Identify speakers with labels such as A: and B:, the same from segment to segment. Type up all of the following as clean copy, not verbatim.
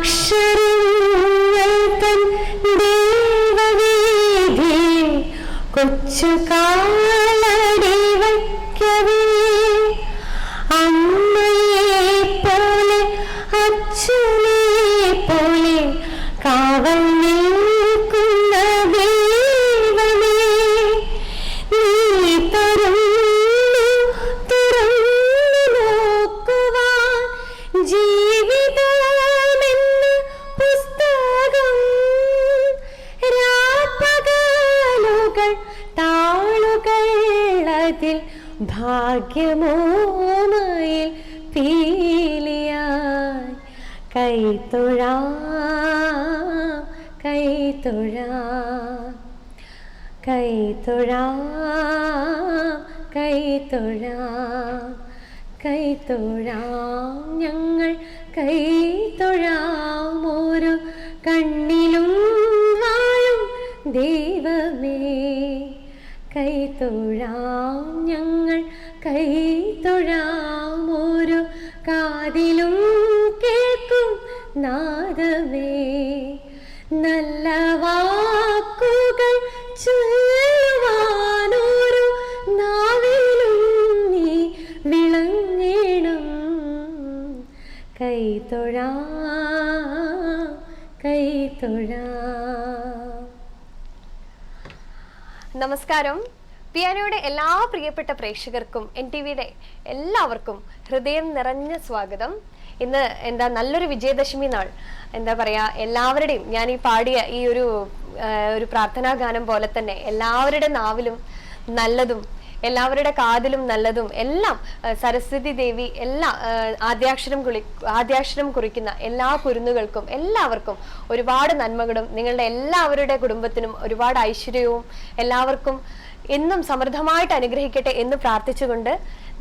A: അക്ഷരങ്ങൾ തൻ ദേവവേദി കൊച്ചു കാലടി വയ്ക്കവേ അമ്മയെ പോലെ അച്ഛനെ പോലെ കാവൽ നിൽക്കുന്ന ദൈവമേ നീ തുറന്നു നോക്കുവാൻ ജീവിതമെന്ന പുസ്തകം രാപ്പകലുകൾ താളുകൾ അതിൽ ഭാഗ്യമോമയിൽ പീലിയായി കൈത്തൊഴാം കൈത്തൊഴാം കൈത്തൊഴാം കൈത്തൊഴാം കൈത്തൊഴാം ഞങ്ങൾ കൈത്തൊഴാം ഒരു കണ്ണിലും വാഴും ദൈവമേ കൈത്തൊഴാം ഞങ്ങൾ കൈത്തൊഴാം ഒരു കാതിലും കേൾക്കും നാദമേ നല്ല വാക്കുകൾ ചൊല്ലുവാനൊരു നാവിലും നീ വിളങ്ങണം കൈത്തൊഴാം കൈത്തൊഴാം.
B: നമസ്കാരം. പിയാനോയുടെ എല്ലാ പ്രിയപ്പെട്ട പ്രേക്ഷകർക്കും NTVയുടെ എല്ലാവർക്കും ഹൃദയം നിറഞ്ഞ സ്വാഗതം. ഇന്ന് നല്ലൊരു വിജയദശമി നാൾ. എല്ലാവരുടെയും ഞാൻ ഈ പാടിയ ഈ ഒരു പ്രാർത്ഥനാ ഗാനം പോലെ തന്നെ എല്ലാവരുടെ നാവിലും നല്ലതും എല്ലാവരുടെ കാതിലും നല്ലതും എല്ലാം സരസ്വതി ദേവി എല്ലാ ആദ്യാക്ഷരം കുറിക്കുന്ന എല്ലാ കുരുന്നുകൾക്കും എല്ലാവർക്കും ഒരുപാട് നന്മകളും നിങ്ങളുടെ എല്ലാവരുടെ കുടുംബത്തിനും ഒരുപാട് ഐശ്വര്യവും എല്ലാവർക്കും എന്നും സമൃദ്ധമായിട്ട് അനുഗ്രഹിക്കട്ടെ എന്ന് പ്രാർത്ഥിച്ചുകൊണ്ട്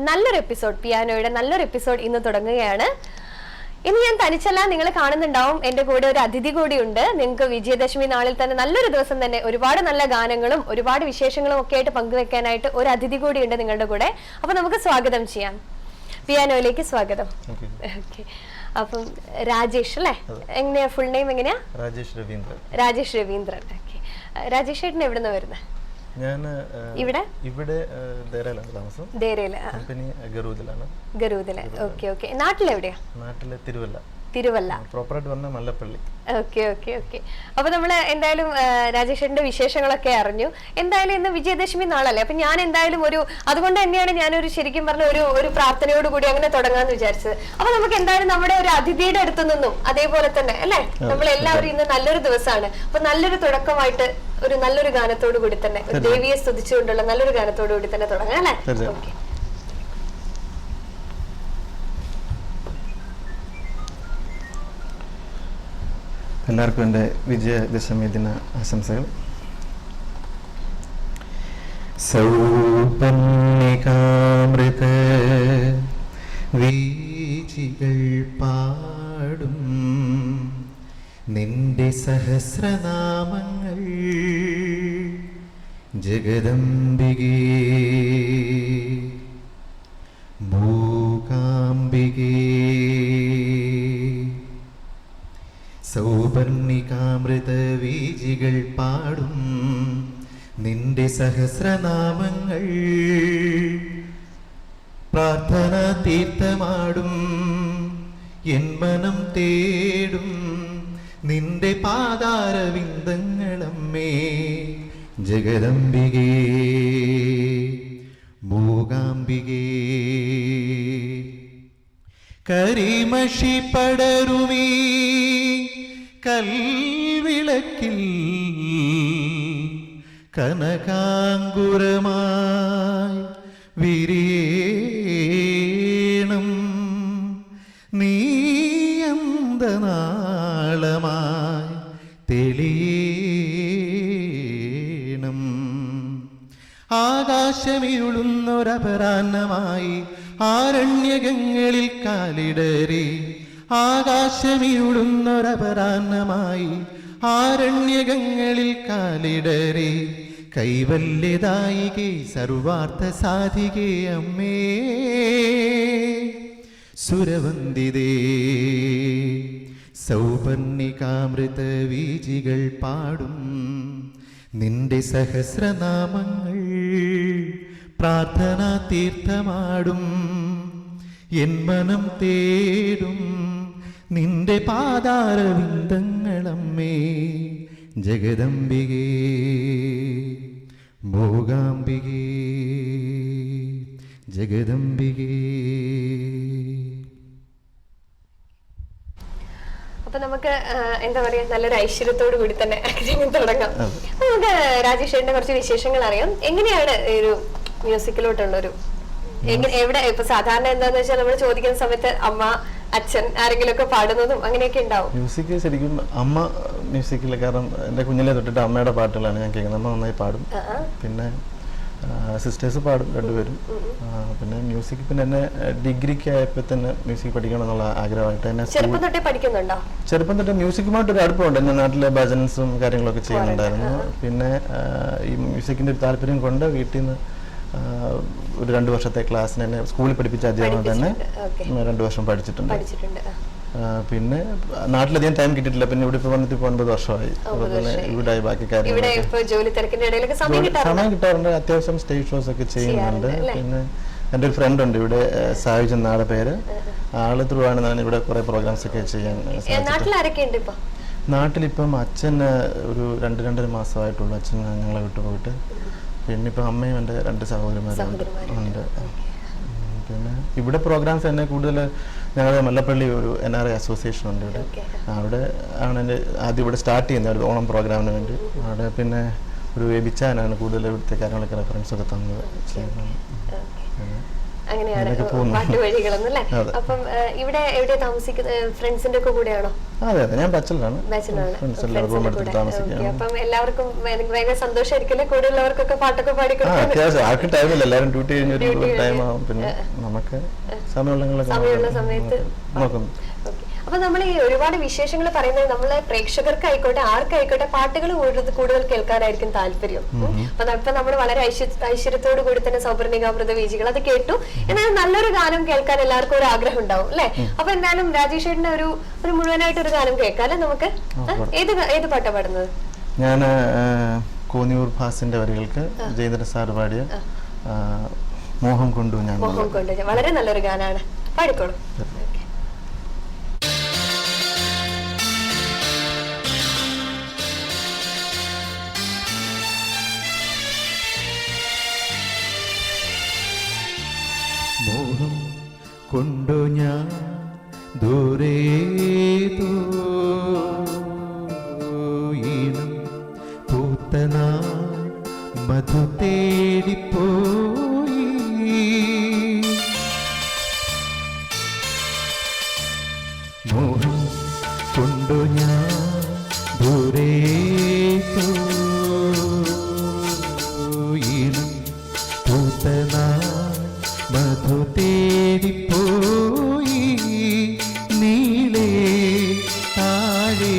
B: നല്ലൊരു എപ്പിസോഡ് പിയാനോയുടെ നല്ലൊരു എപ്പിസോഡ് ഇന്ന് തുടങ്ങുകയാണ്. ഇന്ന് ഞാൻ തനിച്ചല്ല, നിങ്ങൾ കാണുന്നുണ്ടാവും എന്റെ കൂടെ ഒരു അതിഥി കൂടിയുണ്ട്. നിങ്ങൾക്ക് വിജയദശമി നാളിൽ തന്നെ നല്ലൊരു ദിവസം തന്നെ ഒരുപാട് നല്ല ഗാനങ്ങളും ഒരുപാട് വിശേഷങ്ങളും ഒക്കെ ആയിട്ട് പങ്കുവെക്കാനായിട്ട് ഒരു അതിഥി കൂടിയുണ്ട് നിങ്ങളുടെ കൂടെ. അപ്പൊ നമുക്ക് സ്വാഗതം ചെയ്യാം. പിയാനോയിലേക്ക് സ്വാഗതം. അപ്പം രാജേഷ് അല്ലേ? എങ്ങനെയാ ഫുൾ നെയിം എങ്ങനെയാ?
C: രാജേഷ് രവീന്ദ്രൻ.
B: രാജേഷ് രവീന്ദ്രൻ. രാജേഷ് ചേട്ടൻ എവിടുന്ന് വരുന്നത്?
C: ഞാൻ
B: ഇവിടെ
C: താമസം.
B: ഗരൂദില്. Okay okay. നാട്ടിലെവിടെയാ?
C: നാട്ടിലെ തിരുവല്ല. പ്രോപ്പറായിട്ട് പറഞ്ഞ മല്ലപ്പള്ളി.
B: Okay okay okay. അപ്പൊ നമ്മള് എന്തായാലും രാജേഷിന്റെ വിശേഷങ്ങളൊക്കെ അറിഞ്ഞു. എന്തായാലും ഇന്ന് വിജയദശമി നാളല്ലേ, അപ്പൊ ഞാൻ എന്തായാലും അതുകൊണ്ട് തന്നെയാണ് ഞാനൊരു ശരിക്കും പറഞ്ഞ ഒരു പ്രാർത്ഥനയോട് കൂടി അങ്ങനെ തുടങ്ങാന്ന് വിചാരിച്ചത്. അപ്പൊ നമുക്ക് എന്തായാലും നമ്മുടെ ഒരു അതിഥിയുടെ അടുത്ത് നിന്നും അതേപോലെ തന്നെ അല്ലെ, നമ്മളെല്ലാവരും ഇന്ന് നല്ലൊരു ദിവസമാണ്. അപ്പൊ നല്ലൊരു തുടക്കമായിട്ട് ഒരു നല്ലൊരു ഗാനത്തോടു കൂടി തന്നെ, ഒരു ദേവിയെ സ്തുതിച്ചുകൊണ്ടുള്ള നല്ലൊരു ഗാനത്തോടു കൂടി തന്നെ തുടങ്ങാം അല്ലെ? ഓക്കെ.
C: എല്ലാവർക്കും എൻ്റെ വിജയദശമി ദിന ആശംസകൾ. സൗപർണികാമൃത വീചികൾ പാടും നിന്റെ സഹസ്രനാമങ്ങൾ ജഗദംബികേ മൂകാംബികേ. സൗപർണികാമൃത വീജികൾ പാടും നിന്റെ സഹസ്രനാമങ്ങൾ പ്രാർത്ഥന തീർത്ഥമാടും എൻ മനം തേടും നിന്റെ പാതാരവിന്ദങ്ങളമ്മേ ജഗദംബികേ മൂകാംബികേ. കരിമഷി പടരുമീ കൽവിളക്കിൽ കനകാങ്കുരമായി വിരിയേണം നീയന്തനാളമായി തെളിയേണം. ആകാശമിരുളുന്നൊരപരാഹ്നമായി ആരണ്യകങ്ങളിൽ കാലിടറി ആകാശമിരുളുന്നൊരപരാഹ്നമായി ആരണ്യകങ്ങളിൽ കാലിടറി കൈവല്യദായികേ സർവാർത്ഥ സാധികേ അമ്മേ സുരവന്ദിതേ
D: സൗപർണികാമൃത വീജികൾ പാടും നിന്റെ സഹസ്രനാമങ്ങൾ പ്രാർത്ഥനാ തീർത്ഥമാടും എൻ മനം തേടും നിന്റെ പാതാരവിന്ദങ്ങളമ്മേ ജഗദംബികേ മൂകാംബികേ ജഗദംബികേ.
B: അപ്പൊ നമുക്ക് എന്താ പറയാ നല്ലൊരു ഐശ്വര്യത്തോടു കൂടി തന്നെ തുടങ്ങാം. നമുക്ക് രാജേഷേട്ടന്റെ കുറച്ച് വിശേഷങ്ങൾ അറിയാം. എങ്ങനെയാണ് ഒരു മ്യൂസിക്കിലോട്ടുള്ള ഒരു എവിടെ ഇപ്പൊ സാധാരണ എന്താന്ന് വെച്ചാൽ നമ്മൾ ചോദിക്കുന്ന സമയത്ത് അമ്മ അച്ഛൻ ആരെങ്കിലും ഒക്കെ പാടുന്നതും അങ്ങനെയൊക്കെ ഉണ്ടാവും.
C: മ്യൂസിക് ശരിക്കും അമ്മ മ്യൂസിക്കിൽ, കാരണം എൻ്റെ കുഞ്ഞിലെ തൊട്ടിട്ട് അമ്മയുടെ പാട്ടുകളാണ് ഞാൻ കേൾക്കുന്നത്. അമ്മ നന്നായി പാടും, പിന്നെ സിസ്റ്റേഴ്സ് പാടും രണ്ടുപേരും. പിന്നെ മ്യൂസിക് പിന്നെ എന്നെ ഡിഗ്രിക്ക് ആയപ്പോൾ തന്നെ മ്യൂസിക് പഠിക്കണം എന്നുള്ള ആഗ്രഹമായിട്ട് എന്നെ
B: ചെറുപ്പം തൊട്ടേ പഠിക്കുന്നുണ്ടോ?
C: ചെറുപ്പം തൊട്ടേ മ്യൂസിക്കുമായിട്ടൊരു അടുപ്പമുണ്ട്. ഞാൻ നാട്ടിലെ ഭജൻസും കാര്യങ്ങളൊക്കെ ചെയ്യുന്നുണ്ടായിരുന്നു. പിന്നെ ഈ മ്യൂസിക്കിൻ്റെ ഒരു താല്പര്യം കൊണ്ട് വീട്ടിൽ നിന്ന് ഒരു 2 വർഷത്തെ ക്ലാസ്സിന് എന്നെ സ്കൂളിൽ പഠിപ്പിച്ച അധ്യാപനം തന്നെ 2 വർഷം പഠിച്ചിട്ടുണ്ട്. പിന്നെ നാട്ടിലധികം ടൈം കിട്ടിയിട്ടില്ല. പിന്നെ ഇവിടെ ഇപ്പോൾ വന്നിട്ട് ഇപ്പോൾ 9 വർഷമായി. ഇവിടെ ബാക്കി കാര്യങ്ങൾ സമയം കിട്ടാറുണ്ട്. അത്യാവശ്യം സ്റ്റേജ് ഷോസ് ഒക്കെ ചെയ്യുന്നുണ്ട്. പിന്നെ എൻ്റെ ഒരു ഫ്രണ്ട് ഉണ്ട് ഇവിടെ, സായുജ് എന്നാളുടെ പേര്. ആള് ത്രൂ ആണ് ഞാൻ ഇവിടെ കുറെ പ്രോഗ്രാംസ് ഒക്കെ ചെയ്യാൻ. നാട്ടിലിപ്പം അച്ഛൻ ഒരു 2-2.5 മാസമായിട്ടുള്ളൂ അച്ഛൻ ഞങ്ങളെ വിട്ടുപോയിട്ട്. പിന്നെ ഇപ്പം അമ്മയും എൻ്റെ 2 സഹോദരിമാരും ഉണ്ട്. പിന്നെ ഇവിടെ പ്രോഗ്രാംസ് തന്നെ കൂടുതൽ ഞങ്ങളുടെ മല്ലപ്പള്ളി ഒരു NRI അസോസിയേഷൻ ഉണ്ട് ഇവിടെ. അവിടെ ആണ് എൻ്റെ ആദ്യം ഇവിടെ സ്റ്റാർട്ട് ചെയ്യുന്നത് ഒരു ഓണം പ്രോഗ്രാമിന് വേണ്ടി. അവിടെ പിന്നെ ഒരു എബിച്ചാനാണ് കൂടുതൽ ഇവിടുത്തെ കാര്യങ്ങളൊക്കെ റെഫറൻസ് ഒക്കെ തന്നത് ചെയ്യുന്നത്.
B: അങ്ങനെയാണ് പാട്ട് വഴികളൊന്നും അല്ലേ? അപ്പം ഇവിടെ എവിടെ താമസിക്കുന്നത്? ഫ്രണ്ട്സിന്റെ ഒക്കെ കൂടെയാണോ?
C: അതെ അതെ, ഞാൻ ബാച്ചലറാണ്.
B: അപ്പം എല്ലാവർക്കും ഭയങ്കര സന്തോഷമായിരിക്കില്ലേ? കൂടെ ഉള്ളവർക്കൊക്കെ പാട്ടൊക്കെ പാടിക്കൊടുക്കും.
C: അത്യാവശ്യം ആർക്കും ടൈമില്ല, എല്ലാവരും ഡ്യൂട്ടി കഴിഞ്ഞൊരു ടൈം ആവും. പിന്നെ നമുക്ക് സമയമുള്ള സമയത്ത് നോക്കുന്നു.
B: അപ്പൊ നമ്മൾ ഈ ഒരുപാട് വിശേഷങ്ങൾ പറയുന്നത് നമ്മളെ പ്രേക്ഷകർക്കായിക്കോട്ടെ ആർക്കായിക്കോട്ടെ പാട്ടുകൾ കൂടുതൽ കേൾക്കാനായിരിക്കും താല്പര്യം. അപ്പൊ ഇപ്പൊ നമ്മൾ വളരെ ഐശ്വര്യത്തോടു കൂടി തന്നെ സൗപർണികാമൃത വീജികൾ അത് കേട്ടു. എന്നാലും നല്ലൊരു ഗാനം കേൾക്കാൻ എല്ലാവർക്കും ഒരു ആഗ്രഹം ഉണ്ടാവും അല്ലെ? അപ്പൊ എന്തായാലും രാജേഷേട്ടന്റെ ഒരു മുഴുവനായിട്ട് ഒരു ഗാനം കേൾക്കാല്ലേ നമുക്ക്? ഏത് പാട്ടാ പാടുന്നത്?
C: ഞാൻ കോന്നിയൂർ ഭാസിന്റെ വരികൾക്ക് ജയേന്ദ്രൻ സാർ പാടിയ മോഹം കൊണ്ടു ഞാൻ.
B: വളരെ നല്ലൊരു ഗാനാണ്, പാടിക്കോളൂ.
D: മോഹം കൊണ്ടു ഞാൻ ദൂരേതോ ഈണം പൂത്തനാ മധു തേടിപ്പോയി. മോഹം കൊണ്ടു ഞാൻ ദൂരേതോ ഈണം പൂത്തനാ മധു തേടിപ്പോയി. നീളേ താഴെ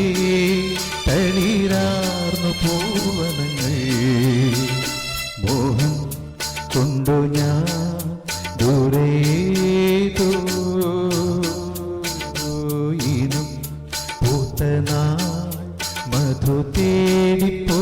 D: തളിരാർന്നു പൂവനങ്ങൾ. മോഹം കൊണ്ടു ഞാൻ ദൂരേതോ ഈണം പൂത്തനാൾ മധു തേടിപ്പോയി.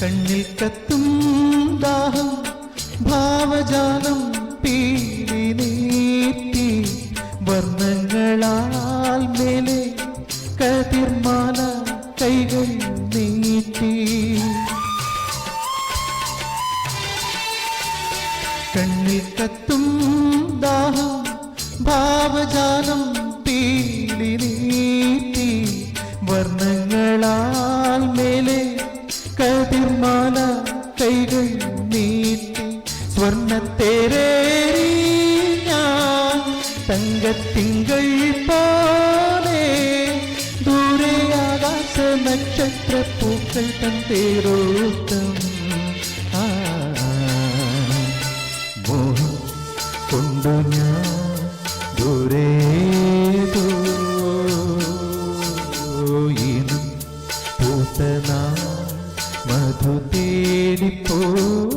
D: കണ്ണിൽ കത്തും ദാഹം ഭാവജാലം പീലി നീട്ടി. വർണ്ണങ്ങളാൽ മേലെ കതിർമാല കൈകൾ നീട്ടി. കണ്ണിൽ കത്തും ദാഹം ഭാവജാലം പീലി നീട്ടി. വർണ്ണങ്ങളാൽ മേലെ കതിർമാല കൈകൾ നീട്ടി. സ്വർണ്ണത്തേരേറി ഞാൻ തങ്കത്തി തിങ്കൾ പോലെ ദൂരെ ആകാശ നക്ഷത്ര പൂക്കൾ തൻ തേരോട്ടം മോഹം കൊണ്ടു ഞാൻ ദൂരേതോ ഇനം പൂത്തന മധു തേടിപ്പോയി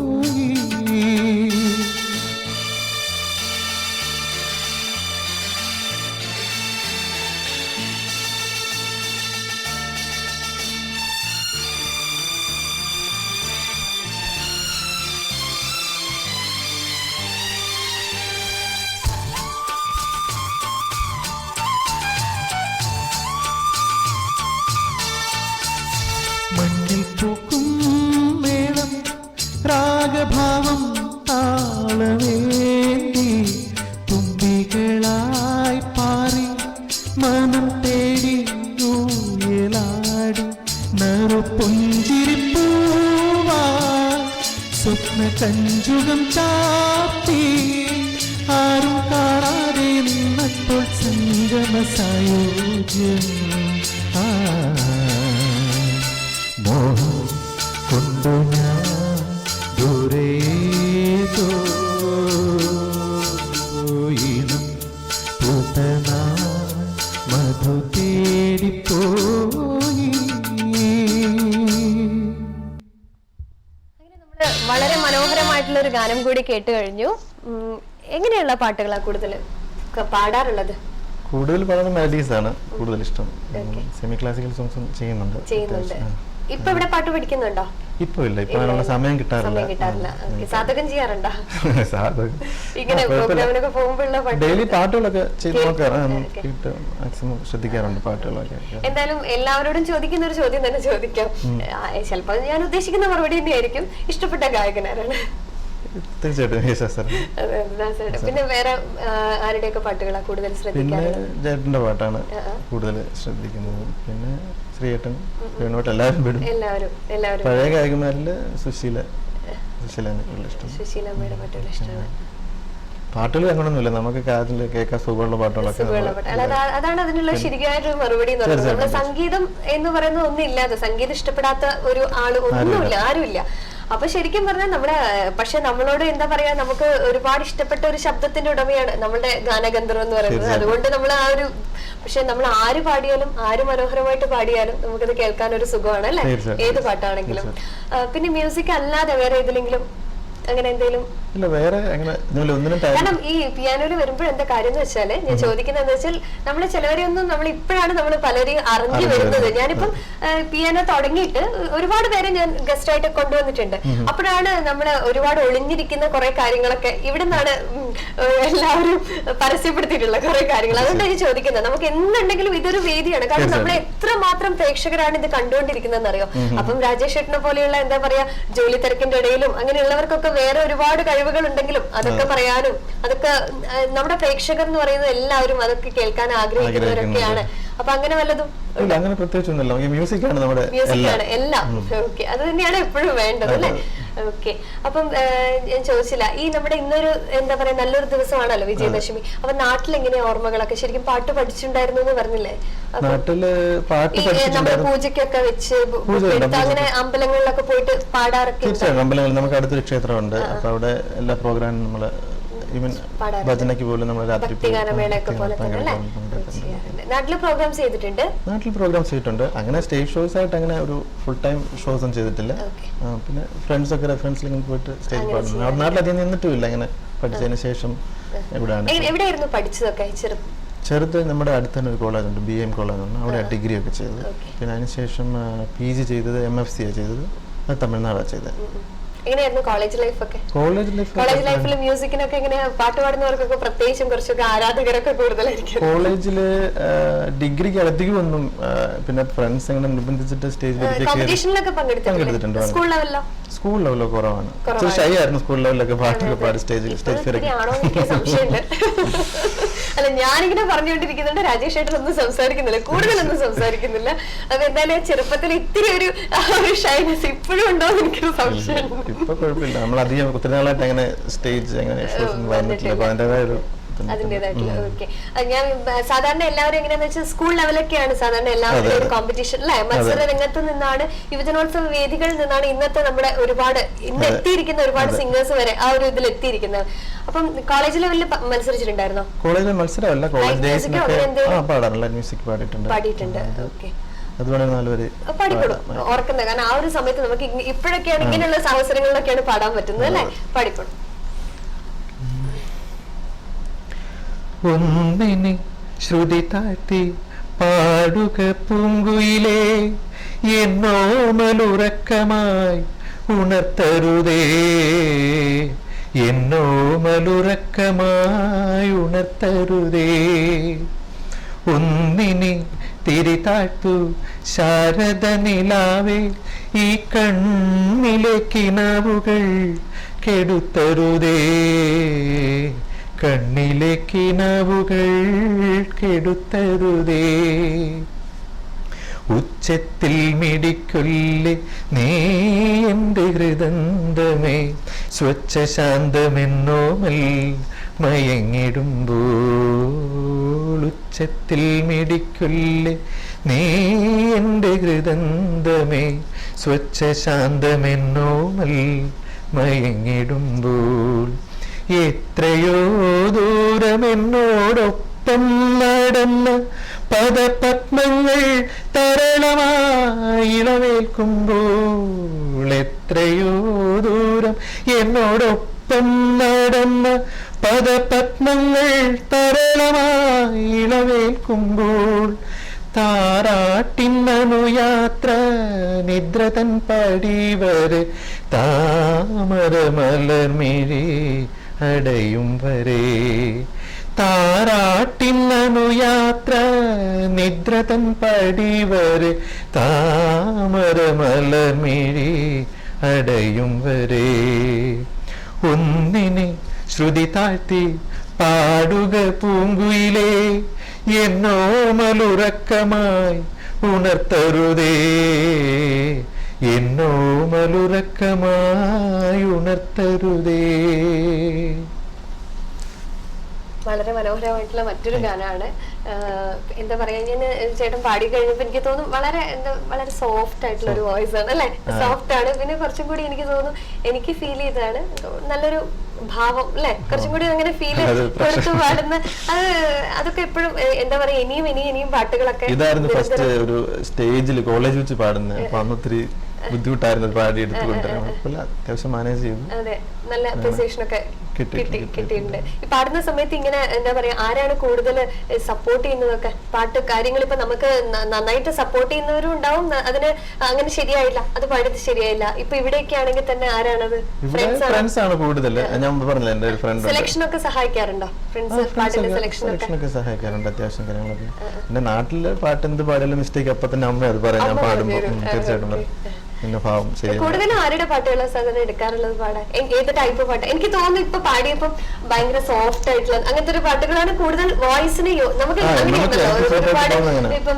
D: മണ്ണിൽ പൂക്കും മേളം രാഗഭാവം താളവേണ്ടി തുമ്പികളായി പാറി മനം തേടി ഊയലാടി നറുപുഞ്ചിരിപ്പൂവാ സ്വപ്ന കഞ്ചുകം ചാത്തി ആരും കാണാതെ നിന്നപ്പോൾ സംഗമ സായോജ്യം മോഹം കൊണ്ടു ഞാൻ ദൂരേതോ ഇനം പൂത്തന മധു തേടിപ്പോയി.
B: അങ്ങനെ നമ്മള് വളരെ മനോഹരമായിട്ടുള്ള ഒരു ഗാനം കൂടി കേട്ട് കഴിഞ്ഞു. എങ്ങനെയുള്ള പാട്ടുകളാണ് കൂടുതൽ പാടാറുള്ളത്?
C: കൂടുതൽ പാടുന്ന മെലഡീസ് ആണ് കൂടുതൽ ഇഷ്ടം. സെമി ക്ലാസിക്കൽ സോങ്സും ചെയ്യുന്നുണ്ട്.
B: ഇപ്പൊ ഇവിടെ പാട്ട് പഠിക്കുന്നുണ്ടോ?
C: ഇപ്പൊ ഇല്ല, ഇപ്പൊ അതിനുള്ള സമയം കിട്ടാറില്ല.
B: സാധകം ചെയ്യാറുണ്ടോ? ഇങ്ങനെ പ്രോഗ്രാമിനൊക്കെ പോകുമ്പോഴുള്ള
C: ഡെയിലി പാട്ടുകളൊക്കെ ചെയ്ത് നോക്കാറുണ്ട്, മാക്സിമം ശ്രദ്ധിക്കാറുണ്ട് പാട്ടുകളൊക്കെ.
B: എന്തായാലും എല്ലാവരോടും ചോദിക്കുന്ന ഒരു ചോദ്യം തന്നെ ചോദിക്കാം. ചിലപ്പോൾ ഞാൻ ഉദ്ദേശിക്കുന്ന മറുപടി തന്നെയായിരിക്കും. ഇഷ്ടപ്പെട്ട ഗായകനാരാണ്?
C: തീർച്ചയായിട്ടും
B: പിന്നെ വേറെ ആരുടെയൊക്കെ പാട്ടുകളാ കൂടുതൽ ശ്രദ്ധിക്കാറുള്ളത്?
C: പിന്നെ ചേട്ടന്റെ പാട്ടാണ് കൂടുതൽ ശ്രദ്ധിക്കുന്നത്. പിന്നെ ശ്രീയേട്ടൻ, വേണുപാട്ട് എല്ലാവരും വിടും.
B: എല്ലാവരും
C: പഴയ ഗായകന്മാരില് സുശീലയാണ് ഇഷ്ടം.
B: സുശീലമ്മയുടെ പാട്ടുകൾ ഇഷ്ടമാണ്.
C: പാട്ടുകൾ അങ്ങനൊന്നുമില്ല, നമുക്ക് കാതിൽ കേൾക്കാൻ സുഖമുള്ള പാട്ടുകളൊക്കെ.
B: അതാണ് അതിനുള്ള ശരിയായൊരു മറുപടി എന്ന് പറയുന്നത്. നമ്മുടെ സംഗീതം എന്ന് പറയുന്നത് ഒന്നും ഇല്ലാതെ, സംഗീതം ഇഷ്ടപ്പെടാത്ത ഒരു ആള് ഒന്നുമില്ല, ആരുമില്ല. അപ്പൊ ശരിക്കും പറഞ്ഞാൽ നമ്മുടെ, പക്ഷെ നമ്മളോട് എന്താ പറയാ, നമുക്ക് ഒരുപാട് ഇഷ്ടപ്പെട്ട ഒരു ശബ്ദത്തിന്റെ ഉടമയാണ് നമ്മളുടെ ഗാനഗന്ധർവ് എന്ന് പറയുന്നത്. അതുകൊണ്ട് നമ്മൾ ആ ഒരു, പക്ഷെ നമ്മൾ ആര് പാടിയാലും, ആര് മനോഹരമായിട്ട് പാടിയാലും നമുക്കത് കേൾക്കാൻ ഒരു സുഖമാണ് അല്ലെ, ഏത് പാട്ടാണെങ്കിലും. പിന്നെ മ്യൂസിക് അല്ലാതെ വേറെ ഏതിലെങ്കിലും അങ്ങനെ എന്തെങ്കിലും?
C: ഇല്ല, വേറെ അങ്ങനെ ഒന്നിനും.
B: കാരണം ഈ പിയാനോയിൽ വരുമ്പോൾ എന്താ കാര്യം എന്ന് വെച്ചാല്, ഞാൻ ചോദിക്കുന്നത് വെച്ചാൽ, നമ്മള് ചിലവരെയൊന്നും നമ്മൾ ഇപ്പോഴാണ് നമ്മൾ പലരെയും അറിഞ്ഞു വരുന്നത്. ഞാനിപ്പം പിയാനോ തുടങ്ങിയിട്ട് ഒരുപാട് പേരെ ഞാൻ ഗസ്റ്റ് ആയിട്ട് കൊണ്ടുവന്നിട്ടുണ്ട്. അപ്പോഴാണ് നമ്മള് ഒരുപാട് ഒളിഞ്ഞിരിക്കുന്ന കുറെ കാര്യങ്ങളൊക്കെ ഇവിടെ നിന്നാണ് എല്ലാവരും പരസ്യപ്പെടുത്തിയിട്ടുള്ള കുറെ കാര്യങ്ങൾ. അതുകൊണ്ട് ഞാൻ ചോദിക്കുന്നത്, നമുക്ക് എന്നുണ്ടെങ്കിലും ഇതൊരു വേദിയാണ്. കാരണം നമ്മൾ എത്രമാത്രം പ്രേക്ഷകരാണ് ഇത് കണ്ടുകൊണ്ടിരിക്കുന്നതെന്ന് അറിയോ. അപ്പം രാജേഷ് ചേട്ടനെ പോലെയുള്ള എന്താ പറയാ, ജോലി തിരക്കിന്റെ ഇടയിലും അങ്ങനെയുള്ളവർക്കൊക്കെ വേറെ ഒരുപാട് കഴിവുകൾ ഉണ്ടെങ്കിലും അതൊക്കെ പറയാനും, അതൊക്കെ നമ്മുടെ പ്രേക്ഷകർ എന്ന് പറയുന്നത് എല്ലാവരും അതൊക്കെ കേൾക്കാൻ ആഗ്രഹിക്കുന്നവരൊക്കെയാണ്. അപ്പൊ അങ്ങനെ വല്ലതും?
C: അങ്ങനെ പ്രത്യേകിച്ചൊന്നുമില്ല, മ്യൂസിക്കാണ് നമ്മുടെ
B: എല്ലാം. ഓക്കെ, അത് തന്നെയാണ് എപ്പോഴും വേണ്ടത് അല്ലെ. ഓക്കെ, അപ്പം ഞാൻ ചോദിച്ചില്ല, ഈ നമ്മുടെ ഇന്നൊരു എന്താ പറയാ നല്ലൊരു ദിവസമാണല്ലോ വിജയദശമി. അപ്പൊ നാട്ടിലെങ്ങനെയാ ഓർമ്മകളൊക്കെ? ശരിക്കും പാട്ട് പഠിച്ചിട്ടുണ്ടായിരുന്നു എന്ന് പറഞ്ഞില്ലേ? നമ്മുടെ പൂജയ്ക്കൊക്കെ വെച്ച് അങ്ങനെ അമ്പലങ്ങളിലൊക്കെ പോയിട്ട് പാടാറൊക്കെ?
C: തീർച്ചയായും, അമ്പലങ്ങളിൽ നമുക്ക് അടുത്തൊരു ക്ഷേത്രമുണ്ട്. അപ്പൊ അവിടെ എല്ലാ പ്രോഗ്രാമും നമ്മള് ഭജനയ്ക്ക് പോലും നമ്മൾ രാത്രി
B: നാട്ടിൽ പ്രോഗ്രാംസ് ചെയ്തിട്ടുണ്ട്.
C: അങ്ങനെ സ്റ്റേജ് ഷോസ് ആയിട്ട് അങ്ങനെ ഒരു ഫുൾ ടൈം ഷോസ് ഒന്നും ചെയ്തിട്ടില്ല. പിന്നെ ഫ്രണ്ട്സ് ഒക്കെ റെഫറൻസിൽ പോയിട്ട് സ്റ്റേജ് പാടുന്നു. നാട്ടിലധികം നിന്നിട്ടുമില്ല. അങ്ങനെ പഠിച്ചതിന് ശേഷം
B: എവിടെയായിരുന്നു പഠിച്ചതൊക്കെ?
C: ചെറുത് നമ്മുടെ അടുത്ത് തന്നെ ഒരു കോളേജ് ഉണ്ട്, BM കോളേജ് ഉണ്ട്. അവിടെ ഡിഗ്രി ഒക്കെ ചെയ്തത്. പിന്നെ അതിനുശേഷം PG ചെയ്തത് MFC ചെയ്തത്, അത് തമിഴ്നാടാണ് ചെയ്തത്.
B: എങ്ങനെയായിരുന്നു കോളേജ് ലൈഫ് ഒക്കെ? കോളേജ് ലൈഫിൽ മ്യൂസിക്കിനൊക്കെ എങ്ങനെ? പാട്ട് പാടുന്നവർക്കൊക്കെ പ്രത്യേകിച്ചും കുറച്ചൊക്കെ ആരാധകരൊക്കെ കൂടുതലായിരിക്കും.
C: കോളേജില് ഡിഗ്രിക്ക് അധികം ഒന്നും, പിന്നെ ഫ്രണ്ട്സ് അങ്ങനെ നിർബന്ധിച്ചിട്ട് സ്റ്റേജ്
B: കോമ്പറ്റീഷനിലൊക്കെ പങ്കെടുത്തിട്ടുണ്ട്. സ്കൂൾ ലെവലിലോ?
C: സ്കൂൾ ലെവലിലോ കുറവാണ്. ഷൈ ആയിരുന്നു സ്കൂൾ ലെവലിലൊക്കെ പാട്ടൊക്കെ പാടി സ്റ്റേജ്
B: ആണോ എനിക്ക് സംശയമുണ്ട്. അല്ല, ഞാനിങ്ങനെ പറഞ്ഞുകൊണ്ടിരിക്കുന്നുണ്ട്, രാജേഷ് ഏട്ടൻ ഒന്നും സംസാരിക്കുന്നില്ല, കൂടുതലൊന്നും സംസാരിക്കുന്നില്ല. അപ്പൊ എന്തായാലും ചെറുപ്പത്തിൽ ഇത്തിരി ഒരു ഷൈനസ് ഇപ്പോഴും ഉണ്ടോ എന്ന് എനിക്കൊരു സംശയം.
C: ഇപ്പൊ കുഴപ്പമില്ല, നമ്മൾ അധികം ഒത്തിരി നാളായിട്ട് അങ്ങനെ സ്റ്റേജ് അങ്ങനെ വന്നിട്ടില്ല. അപ്പൊ അതിൻ്റെതായ ഒരു
B: അതിൻ്റെതായിട്ടുള്ള ഓക്കെ. ഞാൻ സാധാരണ എല്ലാവരും എങ്ങനെയാന്ന് വെച്ചാൽ സ്കൂൾ ലെവലൊക്കെയാണ് സാധാരണ എല്ലാവരുടെയും കോമ്പറ്റീഷൻ അല്ലെ, മത്സര രംഗത്ത് നിന്നാണ്, യുവജനോത്സവ വേദികളിൽ നിന്നാണ് ഇന്നത്തെ നമ്മുടെ ഒരുപാട് ഇന്ന് എത്തിയിരിക്കുന്ന ഒരുപാട് സിംഗേഴ്സ് വരെ ആ ഒരു ഇതിൽ എത്തിയിരിക്കുന്നത്. അപ്പം കോളേജ് ലെവലിൽ മത്സരിച്ചിട്ടുണ്ടായിരുന്നോ?
C: കോളേജിൽ മത്സരമല്ല, കോളേജ് പാടാറുള്ള മ്യൂസിക്
B: പാടിയിട്ടുണ്ട്. ഓക്കെ,
A: പാടിക്കോളൂ, ഓർക്കുന്നത്. കാരണം ആ ഒരു സമയത്ത് നമുക്ക് ഇപ്പോഴൊക്കെയാണ് ഇങ്ങനെയുള്ള അവസരങ്ങളിലൊക്കെയാണ് പാടാൻ പറ്റുന്നത് അല്ലെ. പാടിക്കോളൂ.
D: ഒന്നിനെ ശ്രുതി താഴ്ത്തി പാടുക പൂങ്കുയിലേ, എന്നോമലുറക്കമായി ഉണർത്തരുതേ, എന്നോമലുറക്കമായി ഉണർത്തരുതേ. ഒന്നിനെ തിരിതാഴ്ത്തു ശാരദ നിലാവേ, ഈ കണ്ണിലെ കിനാവുകൾ കെടുത്തരുതേ, കണ്ണിലെ കിനാവുകൾ കെടുത്തരുതേ. ഉച്ചത്തിൽ മിടിക്കൊല്ലെ നീ എൻ്റെ ഹൃദന്തമേ, സ്വച്ഛ ശാന്തമെന്നോമൽ മയങ്ങിടുമ്പോൾ. ഉച്ചത്തിൽ മിടിക്കൊല്ലെ നീ എൻ്റെ ഹൃദന്തമേ, സ്വച്ഛ ശാന്തമെന്നോമൽ മയങ്ങിടുമ്പോൾ. എത്രയോ ദൂരമെന്നോടൊപ്പം നടന്ന പദപത്മങ്ങൾ തരളമായി ഇളവേൽക്കുമ്പോൾ. എത്രയോ ദൂരം എന്നോടൊപ്പം നടന്ന പദപത്മങ്ങൾ തരളമായി ഇളവേൽക്കുമ്പോൾ. താരാട്ടിന്നനുയാത്ര നിദ്രതൻ പടിവരെ, താമരമലർമിഴി അടയും വരെ. താരാട്ടിന്നനുയാത്ര നിദ്രതൻ പടിവരെ, താമരമലർമിഴി അടയും വരെ. ഒന്നിനെ ശ്രുതി താഴ്ത്തി പാടുക പൂങ്കുയിലേ, എന്നോമലുറക്കമായി ഉണർത്തരുതേ, എന്നോമലുറക്കമായി ഉണർത്തരുതേ.
B: വളരെ മനോഹരമായിട്ടുള്ള മറ്റൊരു ഗാനമാണ്. എന്താ പറയാ, ഞാൻ ചേട്ടൻ പാടി കഴിഞ്ഞപ്പോ എനിക്ക് തോന്നും വളരെ സോഫ്റ്റ് ആയിട്ടുള്ള ഒരു വോയിസ് ആണ് അല്ലെ. സോഫ്റ്റ് ആണ്, പിന്നെ കുറച്ചും കൂടി എനിക്ക് തോന്നുന്നു, എനിക്ക് ഫീൽ ചെയ്തതാണ് നല്ലൊരു ഭാവം അല്ലെ, കുറച്ചും കൂടി അങ്ങനെ ഫീൽ കൊടുത്തു പാടുന്ന അതൊക്കെ എപ്പോഴും എന്താ പറയാ, ഇനിയും പാട്ടുകളൊക്കെ.
C: ഇതായിരുന്നു ഫസ്റ്റ് ഒരു സ്റ്റേജിൽ കോളേജ് വെച്ച് പാടുന്നത്. അപ്പൊ അന്നൊത്തിരി ബുദ്ധിമുട്ടായിരുന്നു പാടി എടുത്തുകൊണ്ടിരുന്നത്. അത്യാവശ്യം മാനേജ് ചെയ്തു.
B: അതെ, നല്ല അപ്രിസിയേഷൻ ഒക്കെ കിട്ടിയിട്ടുണ്ട്. ഈ പാടുന്ന സമയത്ത് ഇങ്ങനെ എന്താ പറയാ, ആരാണ് കൂടുതൽ സപ്പോർട്ട് ചെയ്യുന്നതൊക്കെ പാട്ട് കാര്യങ്ങൾ? ഇപ്പൊ നമുക്ക് നന്നായിട്ട് സപ്പോർട്ട് ചെയ്യുന്നവരും ഉണ്ടാവും, അതിന് അങ്ങനെ ശരിയായില്ല, അത് പാടിയത് ശരിയായില്ല. ഇപ്പൊ ഇവിടെയൊക്കെ ആണെങ്കിൽ തന്നെ ആരാണത്?
C: ഫ്രണ്ട്സ് ആണ് കൂടുതൽ. ഞാൻ പറഞ്ഞില്ല, എന്റെ ഒരു ഫ്രണ്ട്
B: സെലക്ഷൻ ഒക്കെ സഹായിക്കാറുണ്ടോ? ഫ്രണ്ട്സ് പാട്ടിന്റെ സെലക്ഷൻ ഒക്കെ
C: സഹായിക്കാറുണ്ട് അത്യാവശ്യം കാര്യങ്ങളൊക്കെ. പിന്നെ നാട്ടില് പാട്ട് എന്ത് പാടിയാലും മിസ്റ്റേക്ക് അപ്പൊ തന്നെ അമ്മ അത് പറയാം, ഞാൻ പാടുമ്പോ തീർച്ചയായിട്ടും പറയും.
B: കൂടുതലും ആരുടെ പാട്ടുകളാണ് സാധാരണ എടുക്കാറുള്ളത് പാടാൻ? ഏത് ടൈപ്പ് പാട്ട്? എനിക്ക് തോന്നുന്നു ഇപ്പൊ പാടിയപ്പം ഭയങ്കര സോഫ്റ്റ് ആയിട്ടുള്ള അങ്ങനത്തെ ഒരു പാട്ടുകളാണ് കൂടുതൽ വോയിസിന് നമുക്ക് ഒരുപാട്. ഇപ്പം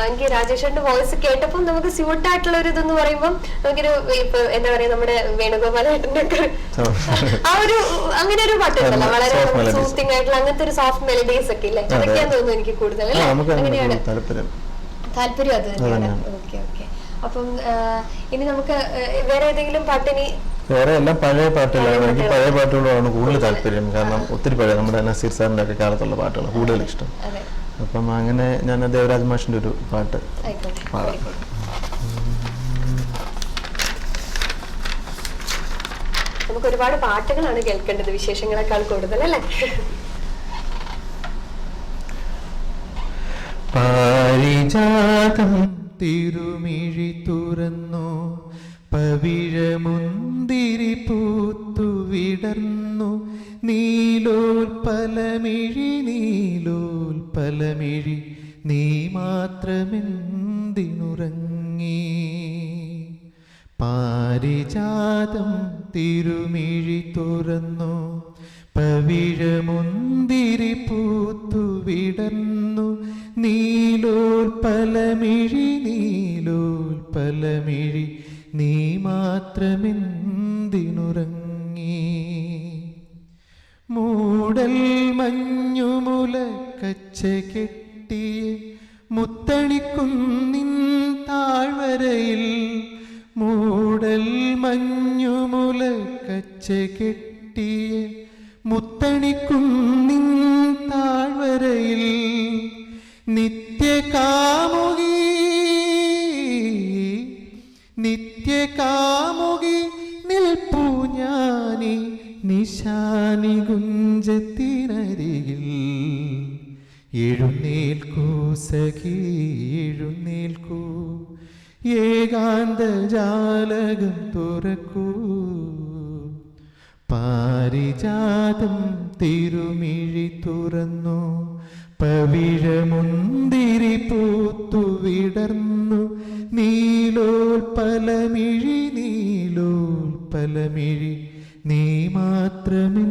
B: എനിക്ക് രാജേഷന്റെ വോയിസ് കേട്ടപ്പം നമുക്ക് സ്യൂട്ട് ആയിട്ടുള്ള ഒരു ഇതെന്ന് പറയുമ്പോൾ നമുക്കൊരു ഇപ്പൊ എന്താ പറയാ, നമ്മുടെ വേണുഗോപാലേട്ടന്റെ ഒക്കെ ആ ഒരു അങ്ങനെ ഒരു പാട്ടുണ്ടല്ലോ, വളരെ സൂത്തിങ് ആയിട്ടുള്ള അങ്ങനത്തെ ഒരു സോഫ്റ്റ് മെലഡീസ് ഒക്കെ ഇല്ലേ, അതൊക്കെയാന്ന് തോന്നുന്നു എനിക്ക് കൂടുതൽ അല്ലേ. അങ്ങനെയാണ് താല്പര്യം, അത് തന്നെയാണ്. Okay okay. അപ്പം ഇനി നമുക്ക് വേറെ ഏതെങ്കിലും പാട്ടിനി?
C: വേറെ എല്ലാം പഴയ പാട്ടുകളാണ്. എനിക്ക് പഴയ പാട്ടുകളാണ് കൂടുതൽ താല്പര്യം. കാരണം ഒത്തിരി പഴയ നമ്മുടെ നസീർ സാറിന്റെ ഒക്കെ കാലത്തുള്ള പാട്ടുകൾ കൂടുതൽ ഇഷ്ടം. അപ്പം അങ്ങനെ ഞാൻ ദേവരാജ് മാഷിന്റെ ഒരു പാട്ട് പാടാം.
B: നമുക്ക് ഒരുപാട് പാട്ടുകളാണ് കേൾക്കേണ്ടത്, വിശേഷങ്ങളെക്കാൾ കൂടുതൽ അല്ലേ.
D: പാരിജാതം തിരുമിഴി തുറന്നു, പവിഴമുന്തിരി പൂത്തു വിടർന്നു, നീലോൽപലമിഴി നീ മാത്രമെന്തിനുറങ്ങി. പാരിജാതം തിരുമിഴി തുറന്നു, പവിഴമുന്തിരി പൂത്തു വിടർന്നു, നീലോൽപലമിഴി നീ മാത്രമെന്തിനുറങ്ങി. മൂടൽ മഞ്ഞ കെട്ടിയ മുത്തണിക്കുന്നിൻ താഴ്വരയിൽ മൂടൽ മഞ്ഞുമുലക്കച്ച കെട്ടിയ മുത്തണിക്കുന്നിൻ താഴ്വരയിൽ നിത്യകാമുകി നിൽപ്പൂ ഞാനീ നിശാനി ഗുഞ്ചത്തിനരികിൽ. എഴുന്നേൽക്കൂ സഖി എഴുന്നേൽക്കൂ, ഏകാന്തജാലകം തുറക്കൂ, പാരിജാതം തിരുമിഴി തുറന്നു, പവിഴമുന്തിരി പൂത്തു വിടർന്നു, നീലോൽപലമിഴി നീ മാത്രമെന്തിനുറങ്ങി.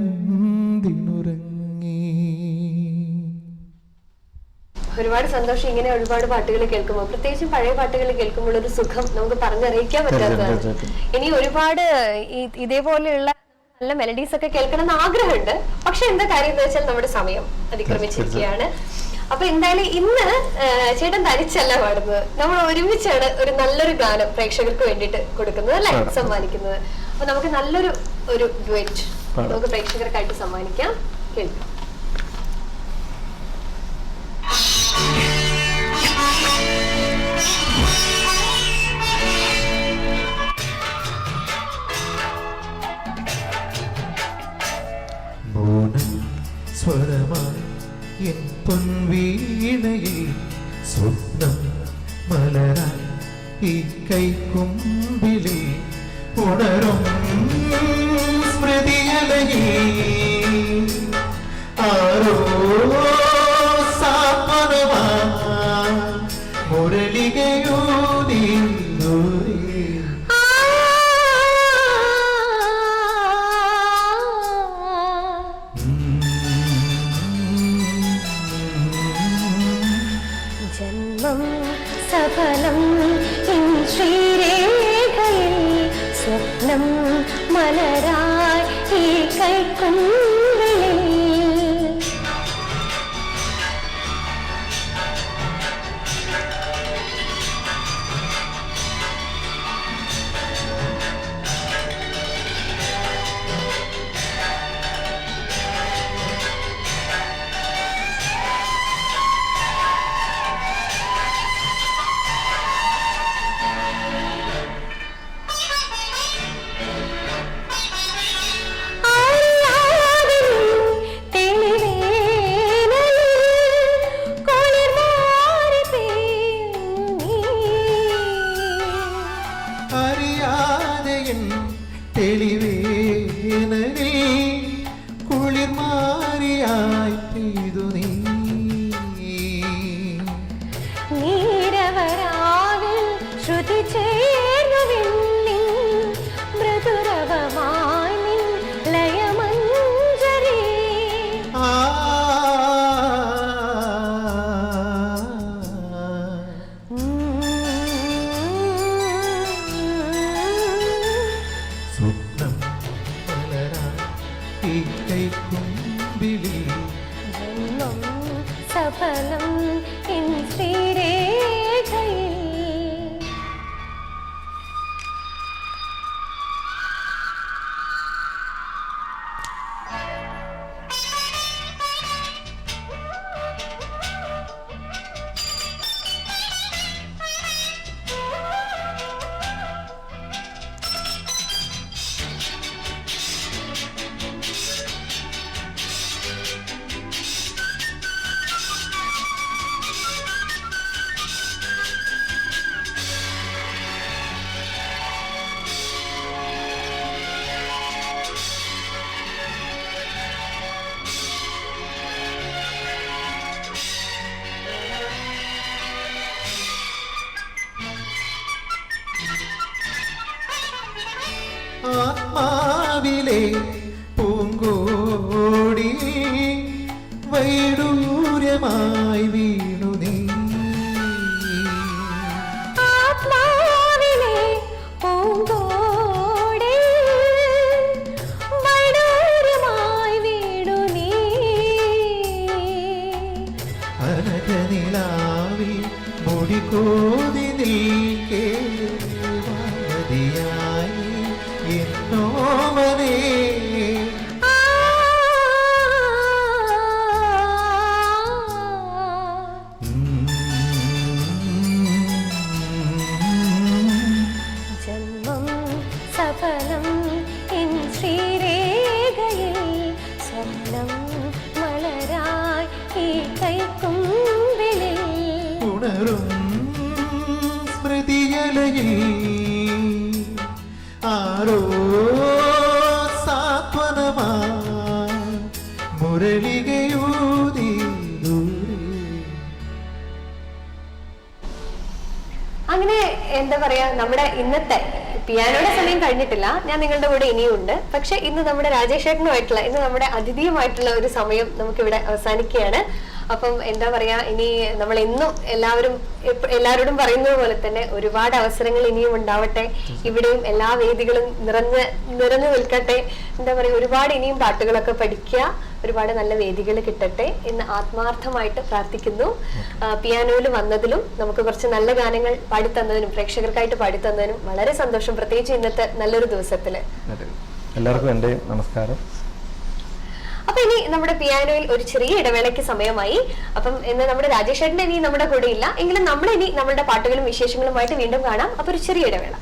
A: ഒരുപാട് സന്തോഷം. ഇങ്ങനെ ഒരുപാട് പാട്ടുകൾ കേൾക്കുമ്പോൾ, പ്രത്യേകിച്ചും പഴയ പാട്ടുകൾ കേൾക്കുമ്പോൾ ഒരു സുഖം നമുക്ക് പറഞ്ഞറിയിക്കാൻ പറ്റാത്തതാണ്.
B: ഇനി ഒരുപാട് ഇതേപോലെയുള്ള നല്ല മെലഡീസ് ഒക്കെ കേൾക്കണം എന്ന് ആഗ്രഹമുണ്ട്.
A: പക്ഷെ എന്താ കാര്യം എന്ന് വെച്ചാൽ നമ്മുടെ സമയം അതിക്രമിച്ചിരിക്കുകയാണ്. അപ്പൊ എന്തായാലും ഇന്ന് ചേട്ടൻ തനിച്ചല്ല പാടുന്നത്, നമ്മൾ ഒരുമിച്ചാണ് ഒരു നല്ലൊരു ഗാനം പ്രേക്ഷകർക്ക് വേണ്ടിയിട്ട് കൊടുക്കുന്നത് അല്ലെ, സമ്മാനിക്കുന്നത്. അപ്പൊ നമുക്ക് നല്ലൊരു ഡുവറ്റ് നമുക്ക് പ്രേക്ഷകർക്കായിട്ട് സമ്മാനിക്കാം. കേൾക്കാം.
D: സ്വരമായി എൻ പൊൻവീണയിൽ സ്വപ്നം മലരായി ഈ കൈക്കുമ്പിളിൽ ഉണരും സ്മൃതിയലയിൽ ആരോ സാപ്പനമാ മുരളികയോടി
B: സഫലം ശ്രീരേഖയിൽ സ്വപ്നം മലരായി ഈ കൈക്കുമ്പിളിൽ. സഫലം
D: ആത്മാവിലെ പൂങ്കോടി വൈഡൂര്യമായി വീണു നീ.
B: ആത്മാവിലെ പൂങ്കോടി വൈഡൂര്യമായി വീണു നീ.
D: മകനിലാവിൽ മുടികൂതി നിൽക്കേ മതിയായി എന്നോമനേ.
B: ജന്മം സഫലം എൻ ശ്രീരേഖയിൽ സ്വപ്നം മലരായി ഈ കൈക്കുമ്പിളിൽ
D: ഉണരും സ്മൃതിയലയിൽ ആരോ സാന്ത്വനമാ മുരളികയൂതി ദൂരെ.
B: അങ്ങനെ എന്താ പറയാ, നമ്മുടെ ഇന്നത്തെ പിയാനോയുടെ സമയം കഴിഞ്ഞിട്ടില്ല. ഞാൻ നിങ്ങളുടെ കൂടെ ഇനിയും ഉണ്ട്. പക്ഷെ ഇന്ന് നമ്മുടെ രാജേഷേട്ടനുമായിട്ടുള്ള, ഇന്ന് നമ്മുടെ അതിഥിയുമായിട്ടുള്ള ഒരു സമയം നമുക്കിവിടെ അവസാനിക്കുകയാണ്. അപ്പം എന്താ പറയാ, ഇനി നമ്മൾ എന്നും എല്ലാവരോടും പറയുന്നത് പോലെ തന്നെ ഒരുപാട് അവസരങ്ങൾ ഇനിയും ഉണ്ടാവട്ടെ. ഇവിടെയും എല്ലാ വേദികളും നിറഞ്ഞു നിൽക്കട്ടെ. എന്താ പറയാ, ഒരുപാട് ഇനിയും പാട്ടുകളൊക്കെ പഠിക്കുക, ഒരുപാട് നല്ല വേദികൾ കിട്ടട്ടെ എന്ന് ആത്മാർത്ഥമായിട്ട് പ്രാർത്ഥിക്കുന്നു. പിയാനോയിൽ വന്നതിലും നമുക്ക് കുറച്ച് നല്ല ഗാനങ്ങൾ പാടിത്തന്നതിനും പ്രേക്ഷകർക്കായിട്ട് പാടിത്തന്നതിനും വളരെ സന്തോഷം, പ്രത്യേകിച്ച് ഇന്നത്തെ നല്ലൊരു ദിവസത്തില്.
C: എല്ലാവർക്കും എൻ്റെ നമസ്കാരം.
B: അപ്പൊ ഇനി നമ്മുടെ പിയാനോയിൽ ഒരു ചെറിയ ഇടവേളയ്ക്ക് സമയമായി. അപ്പം ഇന്ന് നമ്മുടെ രാജേഷേട്ടൻ ഇനി നമ്മുടെ കൂടെ ഇല്ല എങ്കിലും നമ്മൾ ഇനി നമ്മുടെ പാട്ടുകളും വിശേഷങ്ങളുമായിട്ട് വീണ്ടും കാണാം. അപ്പൊ ഒരു ചെറിയ ഇടവേള.